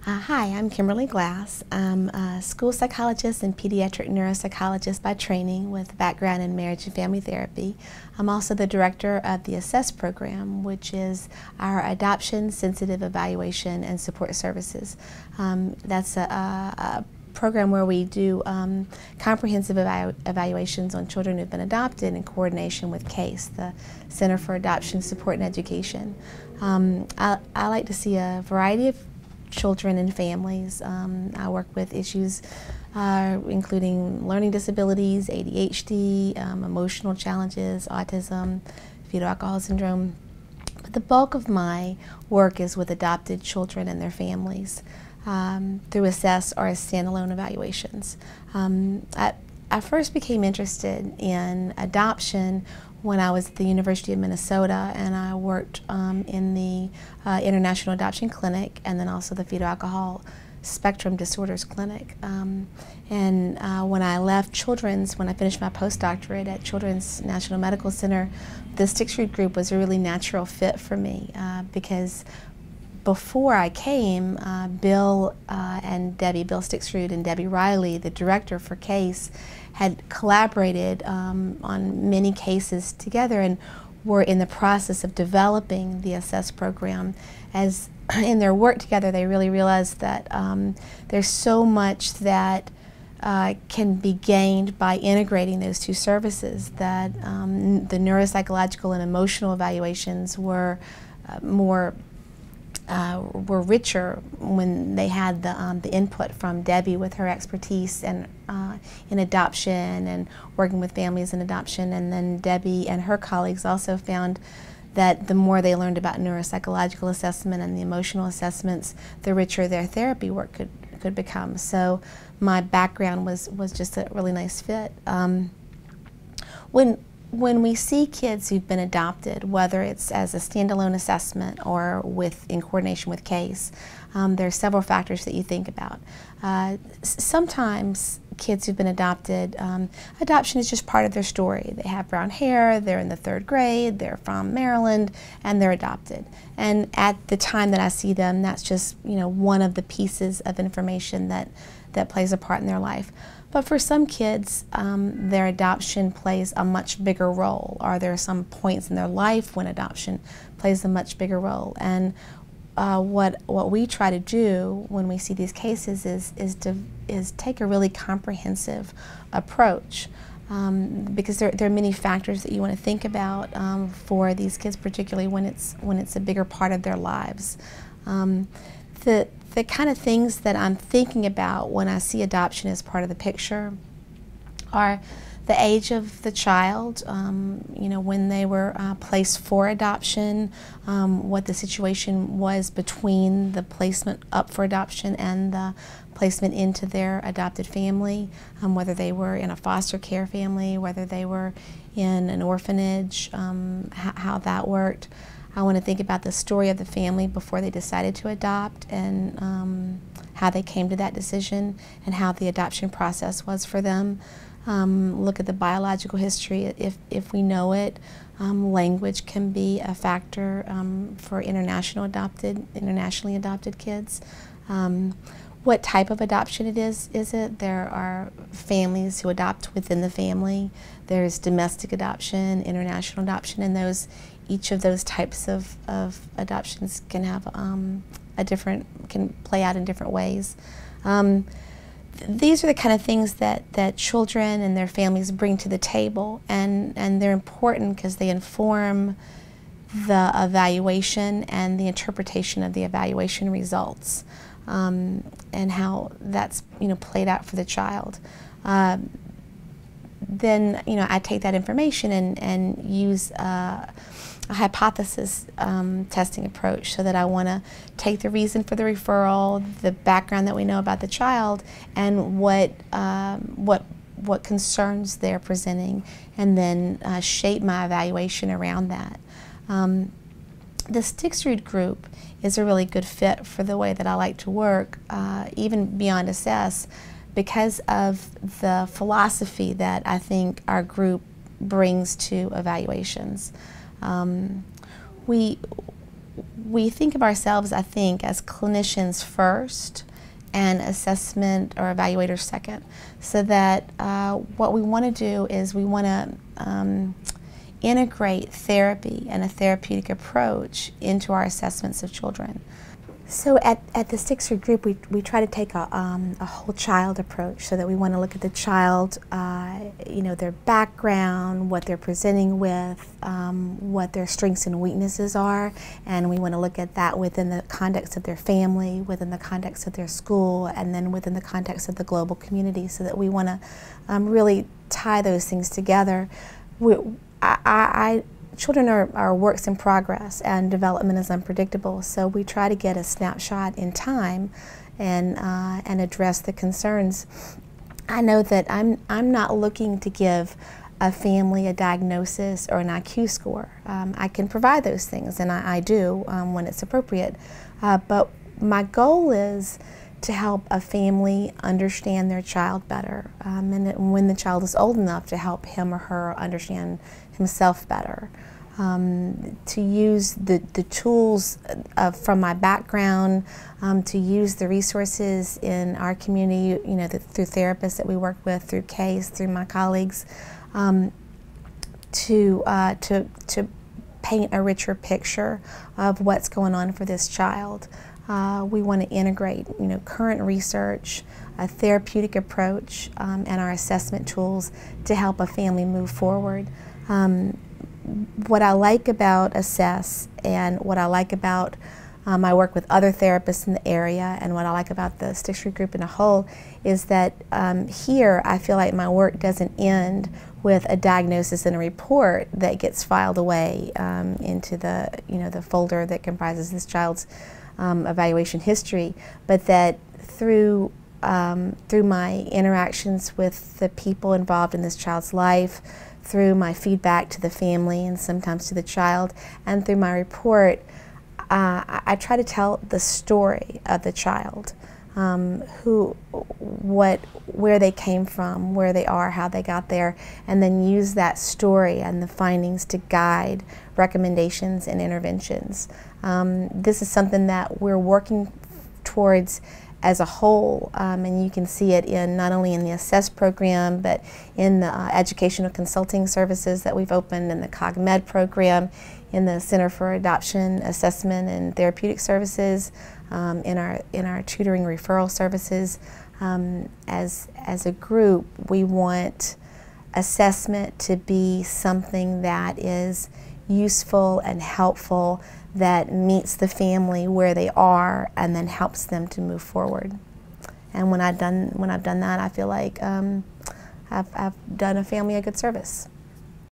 Hi, I'm Kimberly Glass. I'm a school psychologist and pediatric neuropsychologist by training with a background in marriage and family therapy. I'm also the director of the ASSESS program, which is our adoption, sensitive evaluation, and support services. That's a program where we do comprehensive evaluations on children who've been adopted in coordination with CASE, the Center for Adoption, Support, and Education. I like to see a variety of children and families. I work with issues including learning disabilities, ADHD, emotional challenges, autism, fetal alcohol syndrome. But the bulk of my work is with adopted children and their families through ASSESS or as standalone evaluations. I first became interested in adoption when I was at the University of Minnesota, and I worked in the International Adoption Clinic and then also the Fetal Alcohol Spectrum Disorders Clinic. When I left when I finished my postdoctorate at Children's National Medical Center, the Sixth Root Group was a really natural fit for me because before I came, Bill Stixrud and Debbie Riley, the director for CASE, had collaborated on many cases together and were in the process of developing the ASSESS program. As in their work together, they really realized that there's so much that can be gained by integrating those two services, that the neuropsychological and emotional evaluations were richer when they had the input from Debbie with her expertise and in adoption and working with families in adoption. And then Debbie and her colleagues also found that the more they learned about neuropsychological assessment and the emotional assessments, the richer their therapy work could become. So my background was just a really nice fit. When we see kids who've been adopted, whether it's as a standalone assessment or in coordination with CASE, there are several factors that you think about. Sometimes kids who've been adopted, adoption is just part of their story. They have brown hair, they're in the 3rd grade, they're from Maryland, and they're adopted. And at the time that I see them, that's just one of the pieces of information that plays a part in their life. But for some kids, their adoption plays a much bigger role, or there are some points in their life when adoption plays a much bigger role. And what we try to do when we see these cases is take a really comprehensive approach, because there are many factors that you want to think about for these kids, particularly when it's a bigger part of their lives. The kind of things that I'm thinking about when I see adoption as part of the picture are the age of the child, when they were placed for adoption, what the situation was between the placement up for adoption and the placement into their adopted family, whether they were in a foster care family, whether they were in an orphanage, how that worked. I want to think about the story of the family before they decided to adopt, and how they came to that decision and how the adoption process was for them. Look at the biological history if we know it. Language can be a factor for internationally adopted kids. What type of adoption it is it? There are families who adopt within the family. There's domestic adoption, international adoption, and each of those types of adoptions can have can play out in different ways. These are the kind of things that children and their families bring to the table, and they're important because they inform the evaluation and the interpretation of the evaluation results, and how that's played out for the child. Then I take that information and use a hypothesis testing approach, so that I want to take the reason for the referral, the background that we know about the child, and what concerns they're presenting, and then shape my evaluation around that. The Stixrud group is a really good fit for the way that I like to work, even beyond ASSESS, because of the philosophy that I think our group brings to evaluations. we think of ourselves, I think, as clinicians first and assessment or evaluators second. So that what we want to do is we want to integrate therapy and a therapeutic approach into our assessments of children. So at the Sixth group, we try to take a whole child approach, so that we want to look at the child, their background, what they're presenting with, what their strengths and weaknesses are, and we want to look at that within the context of their family, within the context of their school, and then within the context of the global community, so that we want to really tie those things together. Children are works in progress, and development is unpredictable, so we try to get a snapshot in time and address the concerns. I know that I'm not looking to give a family a diagnosis or an IQ score. I can provide those things, and I do when it's appropriate, but my goal is to help a family understand their child better, and when the child is old enough, to help him or her understand himself better. To use the tools from my background, to use the resources in our community, through therapists that we work with, through CASE, through my colleagues, to paint a richer picture of what's going on for this child. We want to integrate, current research, a therapeutic approach, and our assessment tools to help a family move forward. What I like about Assess, and what I like about my work with other therapists in the area, and what I like about the Stick Street Group in a whole, is that here I feel like my work doesn't end with a diagnosis and a report that gets filed away into the folder that comprises this child's evaluation history, but that through my interactions with the people involved in this child's life, through my feedback to the family and sometimes to the child, and through my report, I try to tell the story of the child, where they came from, where they are, how they got there, and then use that story and the findings to guide recommendations and interventions. This is something that we're working towards as a whole, and you can see it in not only in the Assess program, but in the educational consulting services that we've opened, in the CogMed program, in the Center for Adoption Assessment and Therapeutic Services, in our tutoring referral services. As a group, we want assessment to be something that is useful and helpful, that meets the family where they are and then helps them to move forward. And when I've done that, I feel like I've done a family a good service.